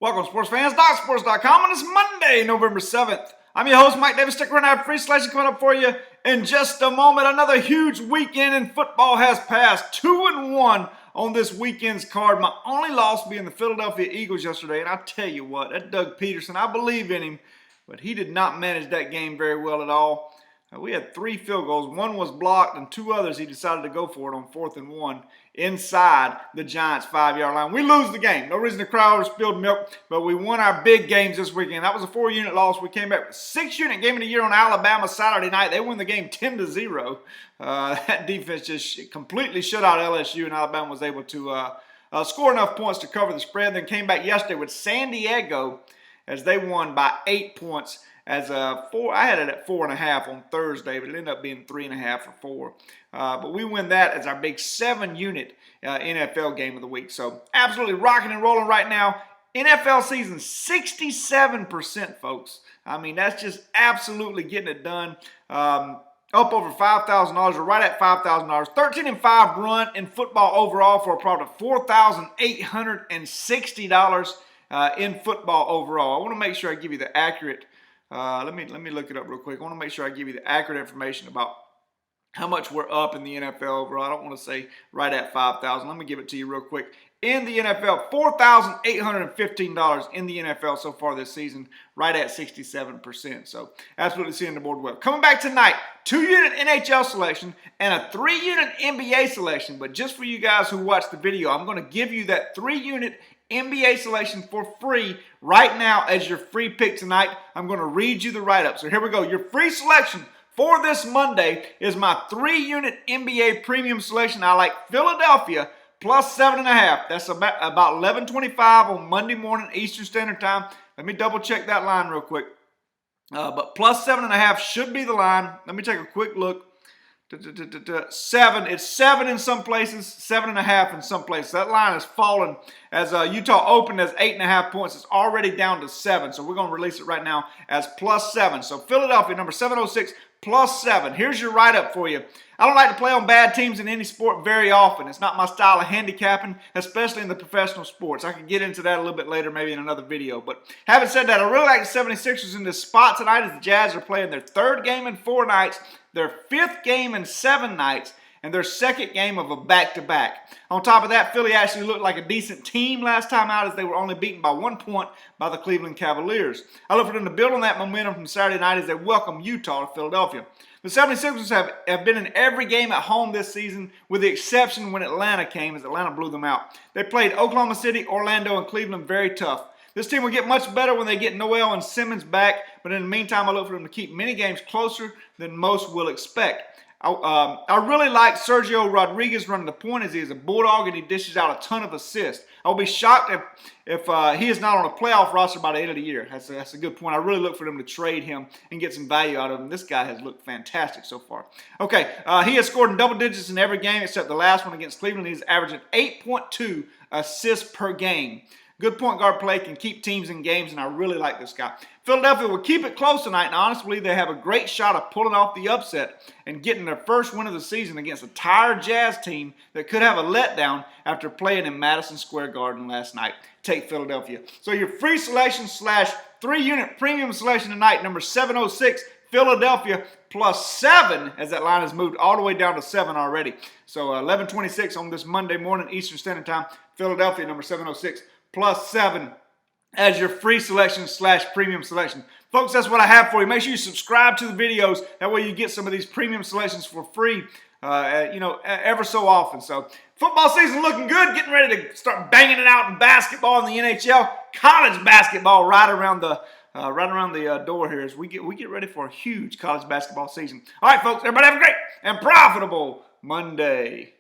Welcome, sports fans. DocSports.com on this Monday, November 7th. I'm your host, Mike Davis. Stick around. I have free selection coming up for you in just a moment. Another huge weekend in football has passed. 2-1 on this weekend's card. My only loss being the Philadelphia Eagles yesterday. And I tell you what, that Doug Peterson, I believe in him, but he did not manage that game very well at all. We had 3 field goals. One was blocked, and 2 others he decided to go for it on 4th and 1 inside the Giants' 5-yard line. We lose the game. No reason to cry over spilled milk, but we won our big games this weekend. That was a 4-unit loss. We came back with 6-unit game of the year on Alabama Saturday night. They won the game 10-0. That defense just completely shut out LSU, and Alabama was able to score enough points to cover the spread. Then came back yesterday with San Diego as they won by 8 points. I had it at 4.5 on Thursday, but it ended up being 3.5 or 4. But we win that as our big 7-unit NFL game of the week. So absolutely rocking and rolling right now. NFL season 67%, folks. I mean, that's just absolutely getting it done. Up over $5,000, or right at $5,000. 13-5 run in football overall for a profit of $4,860 in football overall. I want to make sure I give you the accurate. Let me look it up real quick. I want to make sure I give you the accurate information about how much we're up in the NFL overall. I don't want to say right at 5,000. Let me give it to you real quick. In the NFL, $4,815 in the NFL so far this season, right at 67%. So absolutely seeing the board well. Coming back tonight, 2-unit NHL selection and a 3-unit NBA selection. But just for you guys who watch the video, I'm going to give you that 3-unit NBA selection for free right now as your free pick tonight. I'm going to read you the write-up. So here we go. Your free selection for this Monday is my 3-unit NBA premium selection. I like Philadelphia plus 7.5. That's about 11:25 on Monday morning Eastern Standard Time. Let me double check that line real quick. But plus 7.5 should be the line. Let me take a quick look. 7. It's 7 in some places, 7.5 in some places. That line has fallen as Utah opened as 8.5 points. It's already down to 7. So we're going to release it right now as plus 7. So Philadelphia, number 706, plus 7. Here's your write-up for you. I don't like to play on bad teams in any sport very often. It's not my style of handicapping, especially in the professional sports. I can get into that a little bit later, maybe in another video. But having said that, I really like the 76ers in this spot tonight as the Jazz are playing their 3rd game in 4 nights, their 5th game in 7 nights, and their 2nd game of a back-to-back. On top of that, Philly actually looked like a decent team last time out as they were only beaten by 1 point by the Cleveland Cavaliers. I look for them to build on that momentum from Saturday night as they welcome Utah to Philadelphia. The 76ers have been in every game at home this season, with the exception when Atlanta came, as Atlanta blew them out. They played Oklahoma City, Orlando, and Cleveland very tough. This team will get much better when they get Noel and Simmons back, but in the meantime, I look for them to keep many games closer than most will expect. I really like Sergio Rodriguez running the point, as he is a bulldog and he dishes out a ton of assists. I'll be shocked if he is not on a playoff roster by the end of the year. That's a good point. I really look for them to trade him and get some value out of him. This guy has looked fantastic so far. Okay, he has scored in double digits in every game except the last one against Cleveland. He's averaging 8.2 assists per game. Good point guard play, can keep teams in games, and I really like this guy. Philadelphia will keep it close tonight, and I honestly believe they have a great shot of pulling off the upset and getting their first win of the season against a tired Jazz team that could have a letdown after playing in Madison Square Garden last night. Take Philadelphia. So your free selection / 3-unit premium selection tonight, number 706, Philadelphia plus 7, as that line has moved all the way down to 7 already. So 11:26 on this Monday morning Eastern Standard Time, Philadelphia, number 706, plus 7 as your free selection / premium selection. Folks, that's what I have for you. Make sure you subscribe to the videos. That way you get some of these premium selections for free, ever so often. So football season looking good. Getting ready to start banging it out in basketball in the NHL. College basketball right around the door here as we get ready for a huge college basketball season. All right, folks, everybody have a great and profitable Monday.